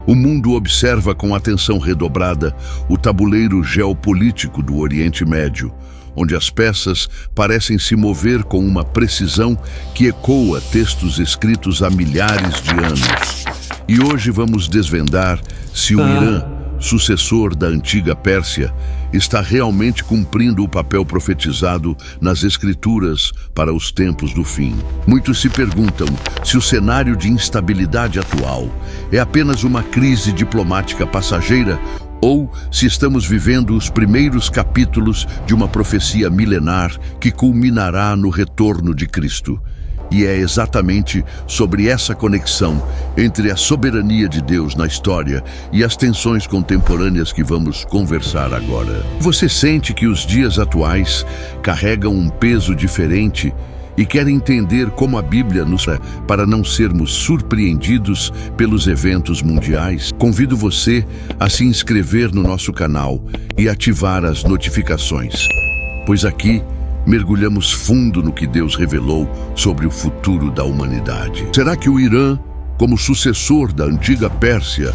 O mundo observa com atenção redobrada o tabuleiro geopolítico do Oriente Médio, onde as peças parecem se mover com uma precisão que ecoa textos escritos há milhares de anos. E hoje vamos desvendar se o Irã, sucessor da antiga Pérsia, está realmente cumprindo o papel profetizado nas Escrituras para os tempos do fim. Muitos se perguntam se o cenário de instabilidade atual é apenas uma crise diplomática passageira ou se estamos vivendo os primeiros capítulos de uma profecia milenar que culminará no retorno de Cristo. E é exatamente sobre essa conexão entre a soberania de Deus na história e as tensões contemporâneas que vamos conversar agora. Você sente que os dias atuais carregam um peso diferente e quer entender como a Bíblia nos para não sermos surpreendidos pelos eventos mundiais? Convido você a se inscrever no nosso canal e ativar as notificações, pois aqui mergulhamos fundo no que Deus revelou sobre o futuro da humanidade. Será que o Irã, como sucessor da antiga Pérsia,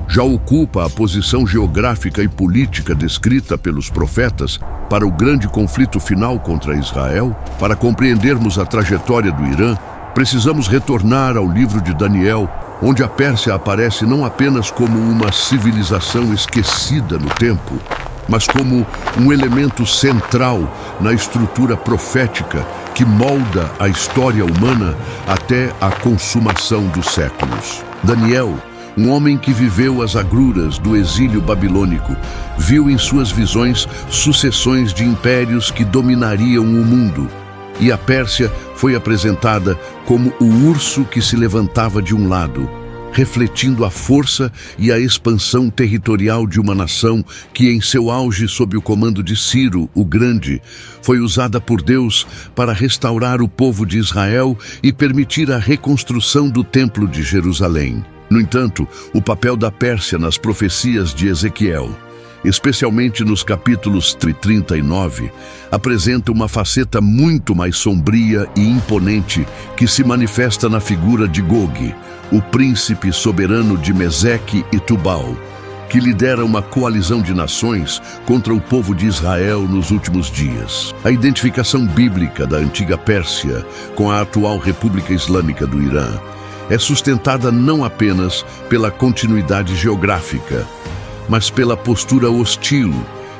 já ocupa a posição geográfica e política descrita pelos profetas para o grande conflito final contra Israel? Para compreendermos a trajetória do Irã, precisamos retornar ao livro de Daniel, onde a Pérsia aparece não apenas como uma civilização esquecida no tempo, mas como um elemento central na estrutura profética que molda a história humana até a consumação dos séculos. Daniel, um homem que viveu as agruras do exílio babilônico, viu em suas visões sucessões de impérios que dominariam o mundo, e a Pérsia foi apresentada como o urso que se levantava de um lado, refletindo a força e a expansão territorial de uma nação que, em seu auge sob o comando de Ciro, o Grande, foi usada por Deus para restaurar o povo de Israel e permitir a reconstrução do Templo de Jerusalém. No entanto, o papel da Pérsia nas profecias de Ezequiel, especialmente nos capítulos 39, apresenta uma faceta muito mais sombria e imponente que se manifesta na figura de Gog, o príncipe soberano de Meseque e Tubal, que lidera uma coalizão de nações contra o povo de Israel nos últimos dias. A identificação bíblica da antiga Pérsia com a atual República Islâmica do Irã é sustentada não apenas pela continuidade geográfica, mas pela postura hostil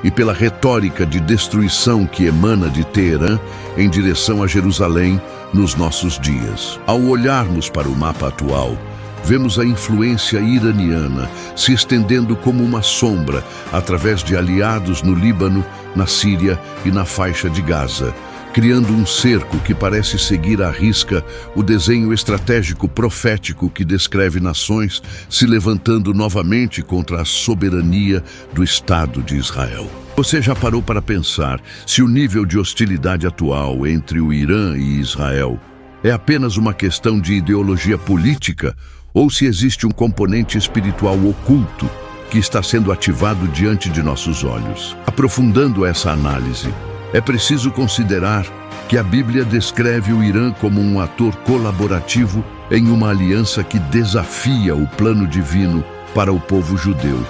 e pela retórica de destruição que emana de Teherã em direção a Jerusalém nos nossos dias. Ao olharmos para o mapa atual, vemos a influência iraniana se estendendo como uma sombra através de aliados no Líbano, na Síria e na faixa de Gaza, criando um cerco que parece seguir à risca o desenho estratégico profético que descreve nações se levantando novamente contra a soberania do Estado de Israel. Você já parou para pensar se o nível de hostilidade atual entre o Irã e Israel é apenas uma questão de ideologia política ou se existe um componente espiritual oculto que está sendo ativado diante de nossos olhos? Aprofundando essa análise, é preciso considerar que a Bíblia descreve o Irã como um ator colaborativo em uma aliança que desafia o plano divino para o povo judeu.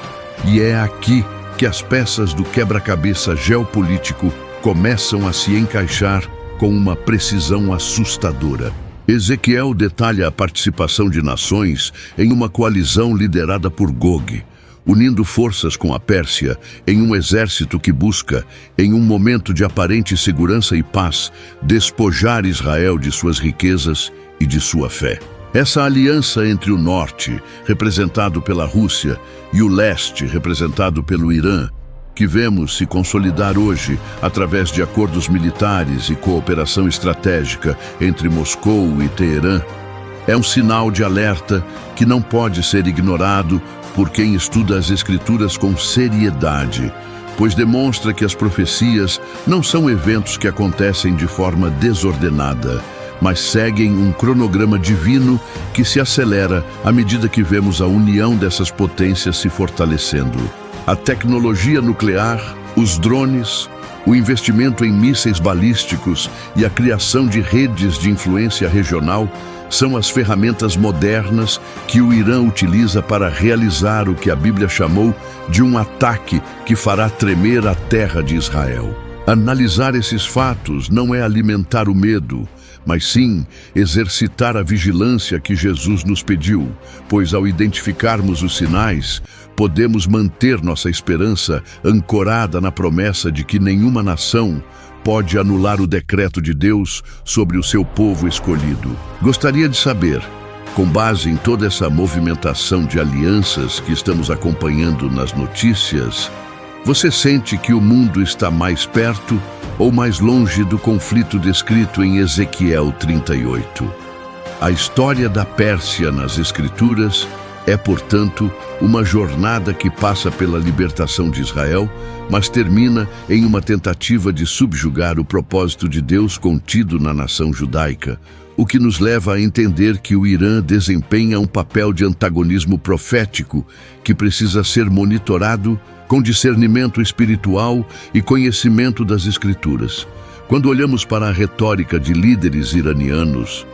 E é aqui que as peças do quebra-cabeça geopolítico começam a se encaixar com uma precisão assustadora. Ezequiel detalha a participação de nações em uma coalizão liderada por Gog, unindo forças com a Pérsia em um exército que busca, em um momento de aparente segurança e paz, despojar Israel de suas riquezas e de sua fé. Essa aliança entre o norte, representado pela Rússia, e o leste, representado pelo Irã, que vemos se consolidar hoje através de acordos militares e cooperação estratégica entre Moscou e Teherã, é um sinal de alerta que não pode ser ignorado por quem estuda as Escrituras com seriedade, pois demonstra que as profecias não são eventos que acontecem de forma desordenada, mas seguem um cronograma divino que se acelera à medida que vemos a união dessas potências se fortalecendo. A tecnologia nuclear, os drones, o investimento em mísseis balísticos e a criação de redes de influência regional são as ferramentas modernas que o Irã utiliza para realizar o que a Bíblia chamou de um ataque que fará tremer a terra de Israel. Analisar esses fatos não é alimentar o medo, mas sim exercitar a vigilância que Jesus nos pediu, pois ao identificarmos os sinais, podemos manter nossa esperança ancorada na promessa de que nenhuma nação pode anular o decreto de Deus sobre o seu povo escolhido. Gostaria de saber, com base em toda essa movimentação de alianças que estamos acompanhando nas notícias, você sente que o mundo está mais perto ou mais longe do conflito descrito em Ezequiel 38? A história da Pérsia nas Escrituras é, portanto, uma jornada que passa pela libertação de Israel, mas termina em uma tentativa de subjugar o propósito de Deus contido na nação judaica, o que nos leva a entender que o Irã desempenha um papel de antagonismo profético que precisa ser monitorado com discernimento espiritual e conhecimento das Escrituras. Quando olhamos para a retórica de líderes iranianos,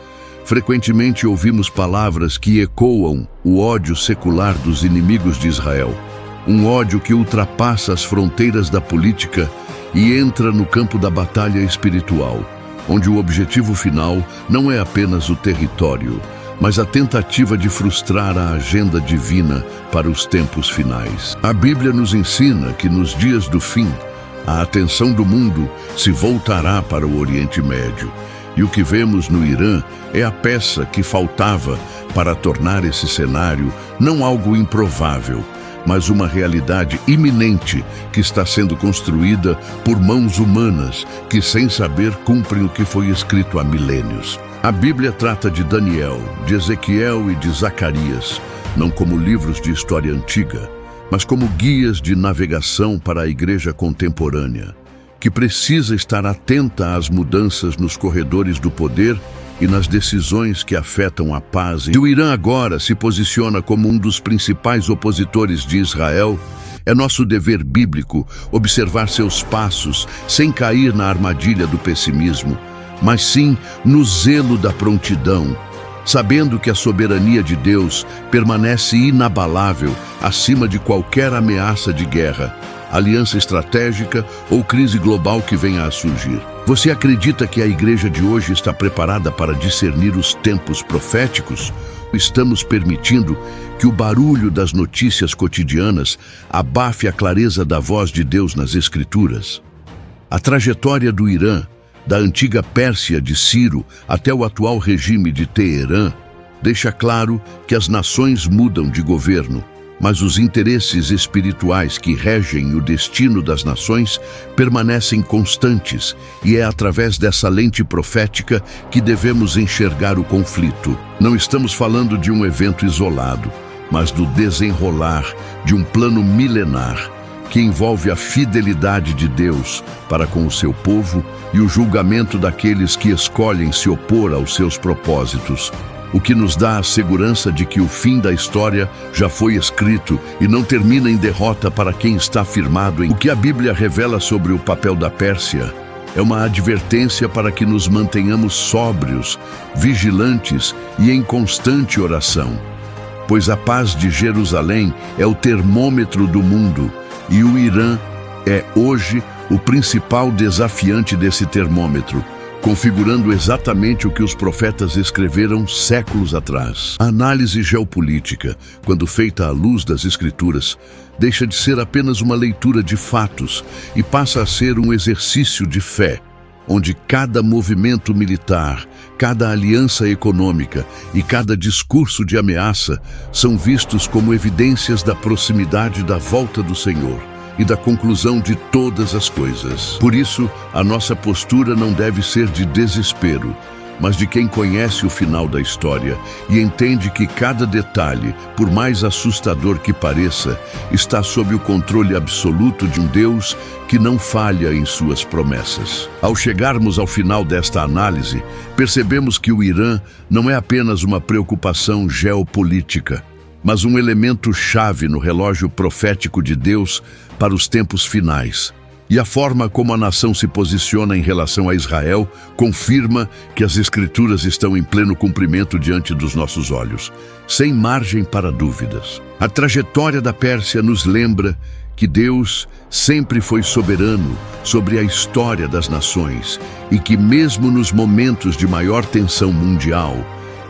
frequentemente ouvimos palavras que ecoam o ódio secular dos inimigos de Israel, um ódio que ultrapassa as fronteiras da política e entra no campo da batalha espiritual, onde o objetivo final não é apenas o território, mas a tentativa de frustrar a agenda divina para os tempos finais. A Bíblia nos ensina que nos dias do fim, a atenção do mundo se voltará para o Oriente Médio, e o que vemos no Irã é a peça que faltava para tornar esse cenário não algo improvável, mas uma realidade iminente que está sendo construída por mãos humanas que, sem saber, cumprem o que foi escrito há milênios. A Bíblia trata de Daniel, de Ezequiel e de Zacarias, não como livros de história antiga, mas como guias de navegação para a igreja contemporânea, que precisa estar atenta às mudanças nos corredores do poder e nas decisões que afetam a paz. E o Irã agora se posiciona como um dos principais opositores de Israel. É nosso dever bíblico observar seus passos sem cair na armadilha do pessimismo, mas sim no zelo da prontidão, sabendo que a soberania de Deus permanece inabalável acima de qualquer ameaça de guerra, aliança estratégica ou crise global que venha a surgir. Você acredita que a igreja de hoje está preparada para discernir os tempos proféticos? Estamos permitindo que o barulho das notícias cotidianas abafe a clareza da voz de Deus nas Escrituras? A trajetória do Irã, da antiga Pérsia de Ciro até o atual regime de Teherã, deixa claro que as nações mudam de governo, mas os interesses espirituais que regem o destino das nações permanecem constantes, e é através dessa lente profética que devemos enxergar o conflito. Não estamos falando de um evento isolado, mas do desenrolar de um plano milenar que envolve a fidelidade de Deus para com o seu povo e o julgamento daqueles que escolhem se opor aos seus propósitos, o que nos dá a segurança de que o fim da história já foi escrito e não termina em derrota para quem está firmado em... O que a Bíblia revela sobre o papel da Pérsia é uma advertência para que nos mantenhamos sóbrios, vigilantes e em constante oração, pois a paz de Jerusalém é o termômetro do mundo, e o Irã é hoje o principal desafiante desse termômetro, configurando exatamente o que os profetas escreveram séculos atrás. A análise geopolítica, quando feita à luz das Escrituras, deixa de ser apenas uma leitura de fatos e passa a ser um exercício de fé, onde cada movimento militar, cada aliança econômica e cada discurso de ameaça são vistos como evidências da proximidade da volta do Senhor e da conclusão de todas as coisas. Por isso, a nossa postura não deve ser de desespero, mas de quem conhece o final da história e entende que cada detalhe, por mais assustador que pareça, está sob o controle absoluto de um Deus que não falha em suas promessas. Ao chegarmos ao final desta análise, percebemos que o Irã não é apenas uma preocupação geopolítica, mas um elemento chave no relógio profético de Deus para os tempos finais. E a forma como a nação se posiciona em relação a Israel confirma que as Escrituras estão em pleno cumprimento diante dos nossos olhos, sem margem para dúvidas. A trajetória da Pérsia nos lembra que Deus sempre foi soberano sobre a história das nações e que mesmo nos momentos de maior tensão mundial,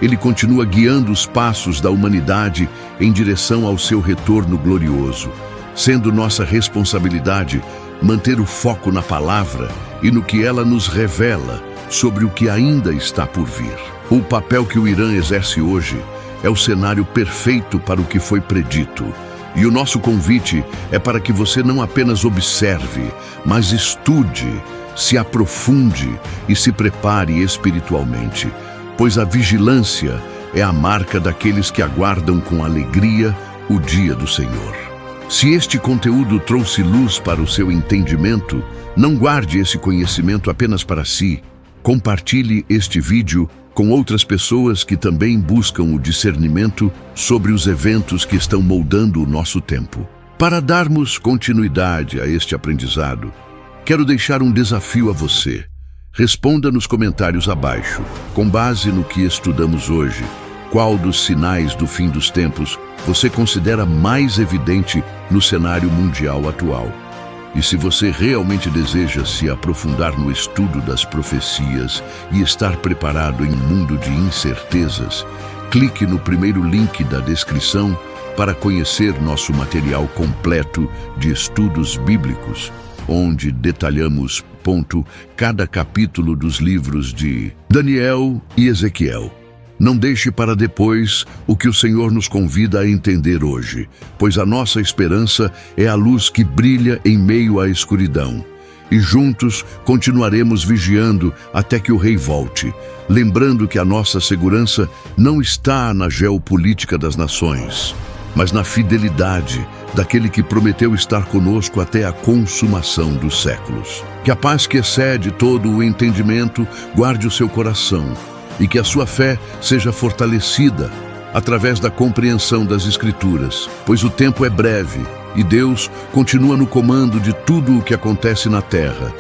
Ele continua guiando os passos da humanidade em direção ao seu retorno glorioso, sendo nossa responsabilidade manter o foco na palavra e no que ela nos revela sobre o que ainda está por vir. O papel que o Irã exerce hoje é o cenário perfeito para o que foi predito. E o nosso convite é para que você não apenas observe, mas estude, se aprofunde e se prepare espiritualmente, pois a vigilância é a marca daqueles que aguardam com alegria o dia do Senhor. Se este conteúdo trouxe luz para o seu entendimento, não guarde esse conhecimento apenas para si. Compartilhe este vídeo com outras pessoas que também buscam o discernimento sobre os eventos que estão moldando o nosso tempo. Para darmos continuidade a este aprendizado, quero deixar um desafio a você. Responda nos comentários abaixo, com base no que estudamos hoje, qual dos sinais do fim dos tempos você considera mais evidente no cenário mundial atual? E se você realmente deseja se aprofundar no estudo das profecias e estar preparado em um mundo de incertezas, clique no primeiro link da descrição para conhecer nosso material completo de estudos bíblicos, onde detalhamos cada capítulo dos livros de Daniel e Ezequiel. Não deixe para depois o que o Senhor nos convida a entender hoje, pois a nossa esperança é a luz que brilha em meio à escuridão. E juntos continuaremos vigiando até que o Rei volte, lembrando que a nossa segurança não está na geopolítica das nações, mas na fidelidade daquele que prometeu estar conosco até a consumação dos séculos. Que a paz que excede todo o entendimento guarde o seu coração, e que a sua fé seja fortalecida através da compreensão das Escrituras, pois o tempo é breve e Deus continua no comando de tudo o que acontece na terra,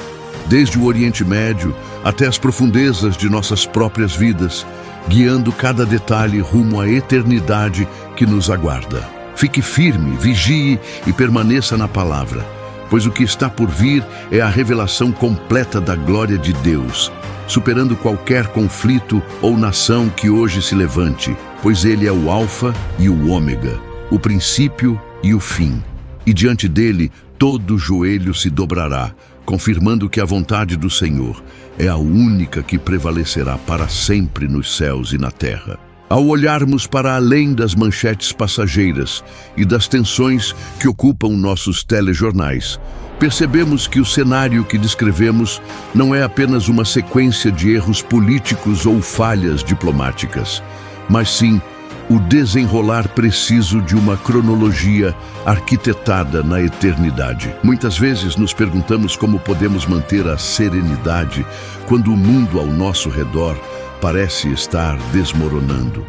desde o Oriente Médio até as profundezas de nossas próprias vidas, guiando cada detalhe rumo à eternidade que nos aguarda. Fique firme, vigie e permaneça na palavra, pois o que está por vir é a revelação completa da glória de Deus, superando qualquer conflito ou nação que hoje se levante, pois Ele é o Alfa e o Ômega, o princípio e o fim. E diante dele todo joelho se dobrará, confirmando que a vontade do Senhor é a única que prevalecerá para sempre nos céus e na terra. Ao olharmos para além das manchetes passageiras e das tensões que ocupam nossos telejornais, percebemos que o cenário que descrevemos não é apenas uma sequência de erros políticos ou falhas diplomáticas, mas sim o desenrolar preciso de uma cronologia arquitetada na eternidade. Muitas vezes nos perguntamos como podemos manter a serenidade quando o mundo ao nosso redor parece estar desmoronando.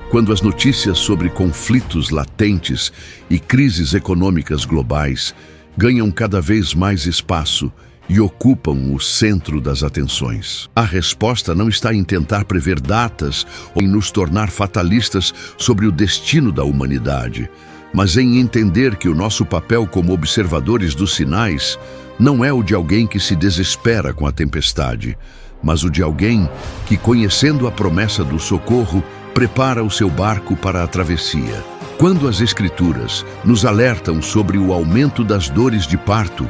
Quando as notícias sobre conflitos latentes e crises econômicas globais ganham cada vez mais espaço e ocupam o centro das atenções. A resposta não está em tentar prever datas ou em nos tornar fatalistas sobre o destino da humanidade, mas em entender que o nosso papel como observadores dos sinais não é o de alguém que se desespera com a tempestade, mas o de alguém que, conhecendo a promessa do socorro, prepara o seu barco para a travessia. Quando as Escrituras nos alertam sobre o aumento das dores de parto,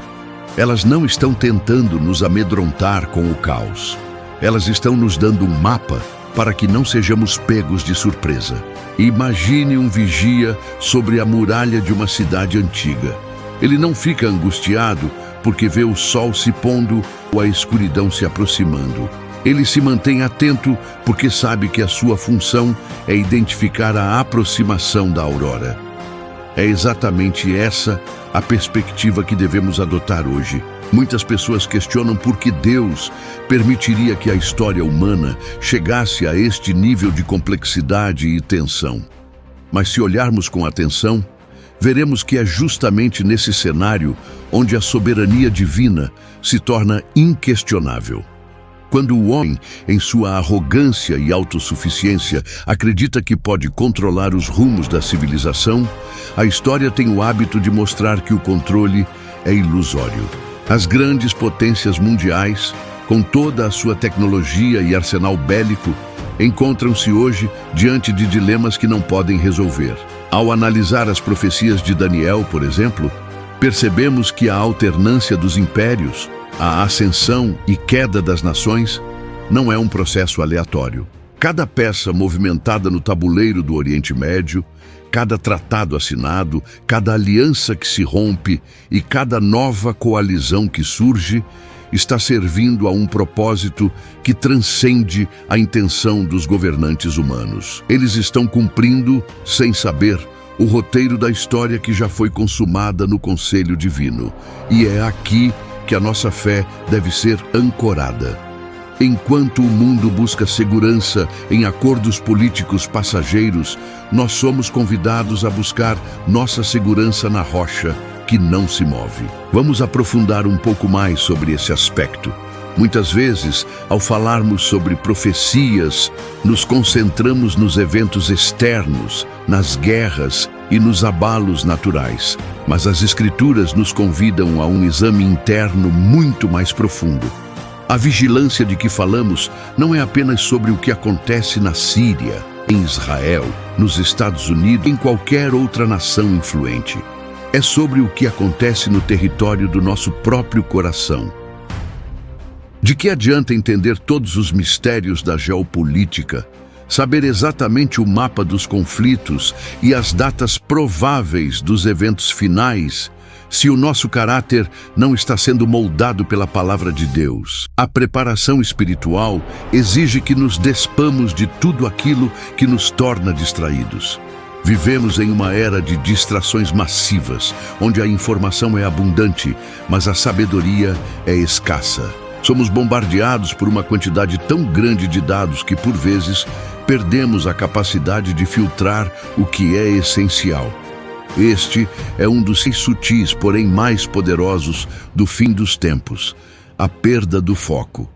elas não estão tentando nos amedrontar com o caos. Elas estão nos dando um mapa para que não sejamos pegos de surpresa. Imagine um vigia sobre a muralha de uma cidade antiga. Ele não fica angustiado porque vê o sol se pondo ou a escuridão se aproximando. Ele se mantém atento porque sabe que a sua função é identificar a aproximação da aurora. É exatamente essa a perspectiva que devemos adotar hoje. Muitas pessoas questionam por que Deus permitiria que a história humana chegasse a este nível de complexidade e tensão. Mas se olharmos com atenção, veremos que é justamente nesse cenário onde a soberania divina se torna inquestionável. Quando o homem, em sua arrogância e autossuficiência, acredita que pode controlar os rumos da civilização, a história tem o hábito de mostrar que o controle é ilusório. As grandes potências mundiais, com toda a sua tecnologia e arsenal bélico, encontram-se hoje diante de dilemas que não podem resolver. Ao analisar as profecias de Daniel, por exemplo, percebemos que a alternância dos impérios, a ascensão e queda das nações, não é um processo aleatório. Cada peça movimentada no tabuleiro do Oriente Médio, cada tratado assinado, cada aliança que se rompe e cada nova coalizão que surge, está servindo a um propósito que transcende a intenção dos governantes humanos. Eles estão cumprindo, sem saber, o roteiro da história que já foi consumada no conselho divino. E é aqui que a nossa fé deve ser ancorada. Enquanto o mundo busca segurança em acordos políticos passageiros, nós somos convidados a buscar nossa segurança na rocha, que não se move. Vamos aprofundar um pouco mais sobre esse aspecto. Muitas vezes, ao falarmos sobre profecias, nos concentramos nos eventos externos, nas guerras e nos abalos naturais. Mas as Escrituras nos convidam a um exame interno muito mais profundo. A vigilância de que falamos não é apenas sobre o que acontece na Síria, em Israel, nos Estados Unidos, em qualquer outra nação influente. É sobre o que acontece no território do nosso próprio coração. De que adianta entender todos os mistérios da geopolítica, saber exatamente o mapa dos conflitos e as datas prováveis dos eventos finais, se o nosso caráter não está sendo moldado pela palavra de Deus? A preparação espiritual exige que nos despamos de tudo aquilo que nos torna distraídos. Vivemos em uma era de distrações massivas, onde a informação é abundante, mas a sabedoria é escassa. Somos bombardeados por uma quantidade tão grande de dados que, por vezes, perdemos a capacidade de filtrar o que é essencial. Este é um dos 6 sutis, porém mais poderosos, do fim dos tempos: a perda do foco.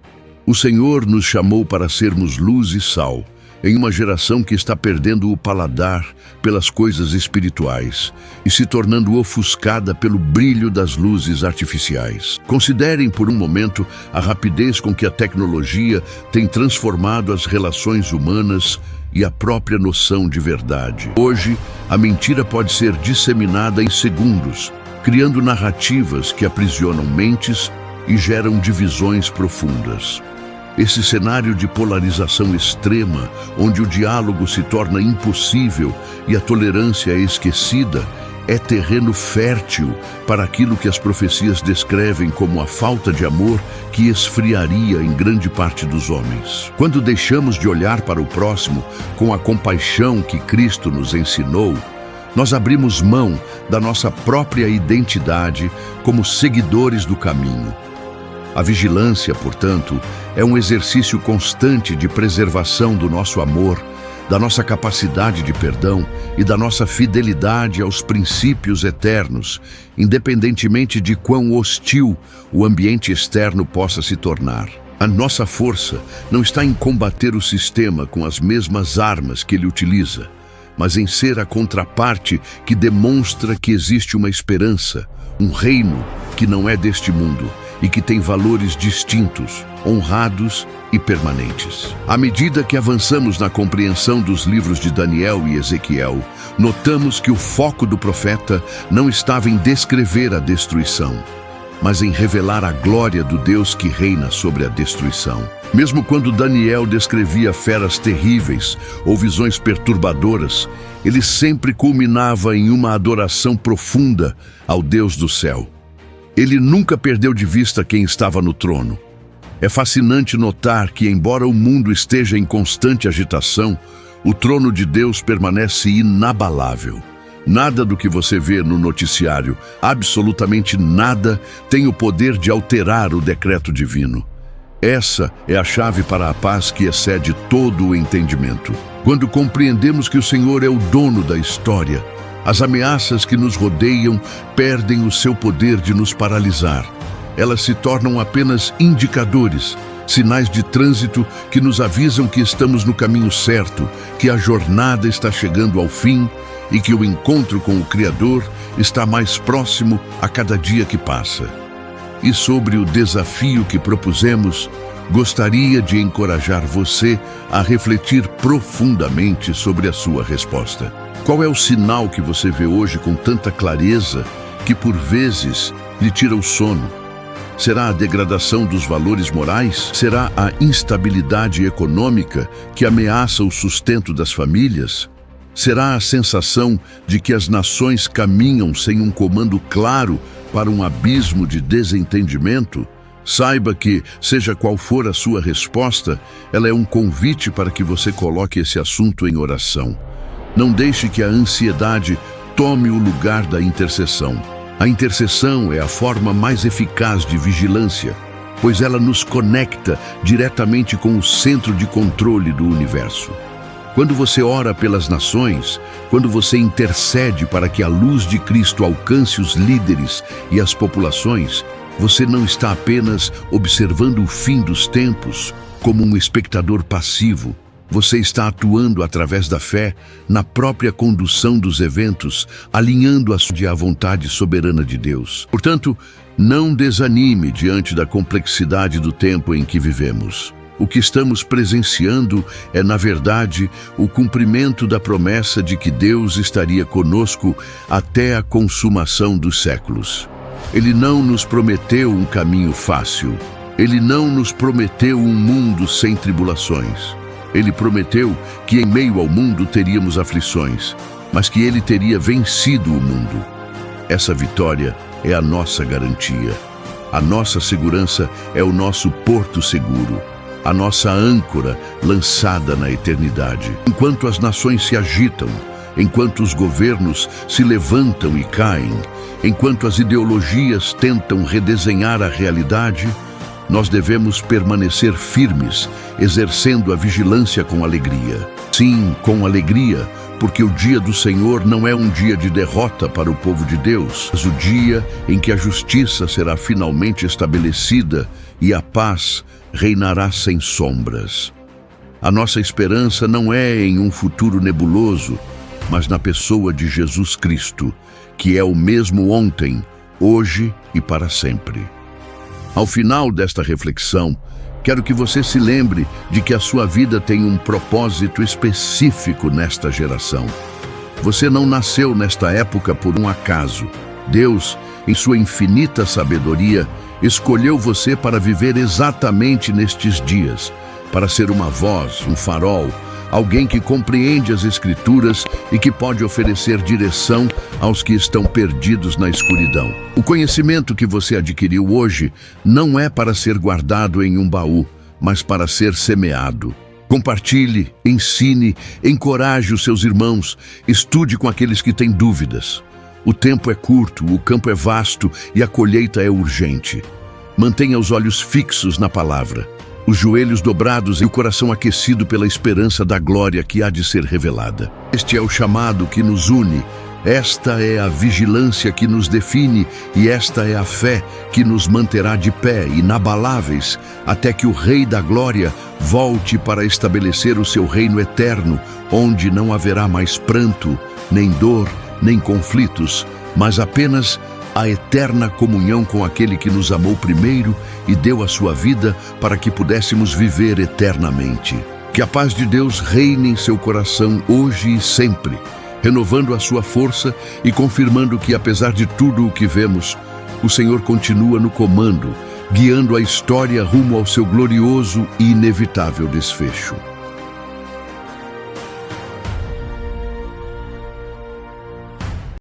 O Senhor nos chamou para sermos luz e sal, em uma geração que está perdendo o paladar pelas coisas espirituais e se tornando ofuscada pelo brilho das luzes artificiais. Considerem por um momento a rapidez com que a tecnologia tem transformado as relações humanas e a própria noção de verdade. Hoje, a mentira pode ser disseminada em segundos, criando narrativas que aprisionam mentes e geram divisões profundas. Esse cenário de polarização extrema, onde o diálogo se torna impossível e a tolerância é esquecida, é terreno fértil para aquilo que as profecias descrevem como a falta de amor que esfriaria em grande parte dos homens. Quando deixamos de olhar para o próximo com a compaixão que Cristo nos ensinou, nós abrimos mão da nossa própria identidade como seguidores do caminho. A vigilância, portanto, é um exercício constante de preservação do nosso amor, da nossa capacidade de perdão e da nossa fidelidade aos princípios eternos, independentemente de quão hostil o ambiente externo possa se tornar. A nossa força não está em combater o sistema com as mesmas armas que ele utiliza, mas em ser a contraparte que demonstra que existe uma esperança, um reino que não é deste mundo e que tem valores distintos, honrados e permanentes. À medida que avançamos na compreensão dos livros de Daniel e Ezequiel, notamos que o foco do profeta não estava em descrever a destruição, mas em revelar a glória do Deus que reina sobre a destruição. Mesmo quando Daniel descrevia feras terríveis ou visões perturbadoras, ele sempre culminava em uma adoração profunda ao Deus do céu. Ele nunca perdeu de vista quem estava no trono. É fascinante notar que, embora o mundo esteja em constante agitação, o trono de Deus permanece inabalável. Nada do que você vê no noticiário, absolutamente nada, tem o poder de alterar o decreto divino. Essa é a chave para a paz que excede todo o entendimento. Quando compreendemos que o Senhor é o dono da história, As ameaças que nos rodeiam perdem o seu poder de nos paralisar. Elas se tornam apenas indicadores, sinais de trânsito que nos avisam que estamos no caminho certo, que a jornada está chegando ao fim e que o encontro com o Criador está mais próximo a cada dia que passa. E sobre o desafio que propusemos, gostaria de encorajar você a refletir profundamente sobre a sua resposta. Qual é o sinal que você vê hoje com tanta clareza que, por vezes, lhe tira o sono? Será a degradação dos valores morais? Será a instabilidade econômica que ameaça o sustento das famílias? Será a sensação de que as nações caminham sem um comando claro para um abismo de desentendimento? Saiba que, seja qual for a sua resposta, ela é um convite para que você coloque esse assunto em oração. Não deixe que a ansiedade tome o lugar da intercessão. A intercessão é a forma mais eficaz de vigilância, pois ela nos conecta diretamente com o centro de controle do universo. Quando você ora pelas nações, quando você intercede para que a luz de Cristo alcance os líderes e as populações, você não está apenas observando o fim dos tempos como um espectador passivo. Você está atuando através da fé na própria condução dos eventos, alinhando-a à vontade soberana de Deus. Portanto, não desanime diante da complexidade do tempo em que vivemos. O que estamos presenciando é, na verdade, o cumprimento da promessa de que Deus estaria conosco até a consumação dos séculos. Ele não nos prometeu um caminho fácil. Ele não nos prometeu um mundo sem tribulações. Ele prometeu que em meio ao mundo teríamos aflições, mas que Ele teria vencido o mundo. Essa vitória é a nossa garantia. A nossa segurança é o nosso porto seguro, a nossa âncora lançada na eternidade. Enquanto as nações se agitam, enquanto os governos se levantam e caem, enquanto as ideologias tentam redesenhar a realidade, nós devemos permanecer firmes, exercendo a vigilância com alegria. Sim, com alegria, porque o dia do Senhor não é um dia de derrota para o povo de Deus, mas o dia em que a justiça será finalmente estabelecida e a paz reinará sem sombras. A nossa esperança não é em um futuro nebuloso, mas na pessoa de Jesus Cristo, que é o mesmo ontem, hoje e para sempre. Ao final desta reflexão, quero que você se lembre de que a sua vida tem um propósito específico nesta geração. Você não nasceu nesta época por um acaso. Deus, em sua infinita sabedoria, escolheu você para viver exatamente nestes dias, para ser uma voz, um farol, alguém que compreende as Escrituras e que pode oferecer direção aos que estão perdidos na escuridão. O conhecimento que você adquiriu hoje não é para ser guardado em um baú, mas para ser semeado. Compartilhe, ensine, encoraje os seus irmãos, estude com aqueles que têm dúvidas. O tempo é curto, o campo é vasto e a colheita é urgente. Mantenha os olhos fixos na palavra, os joelhos dobrados e o coração aquecido pela esperança da glória que há de ser revelada. Este é o chamado que nos une, esta é a vigilância que nos define e esta é a fé que nos manterá de pé, inabaláveis, até que o Rei da Glória volte para estabelecer o seu reino eterno, onde não haverá mais pranto, nem dor, nem conflitos, mas apenas a eterna comunhão com aquele que nos amou primeiro e deu a sua vida para que pudéssemos viver eternamente. Que a paz de Deus reine em seu coração hoje e sempre, renovando a sua força e confirmando que, apesar de tudo o que vemos, o Senhor continua no comando, guiando a história rumo ao seu glorioso e inevitável desfecho.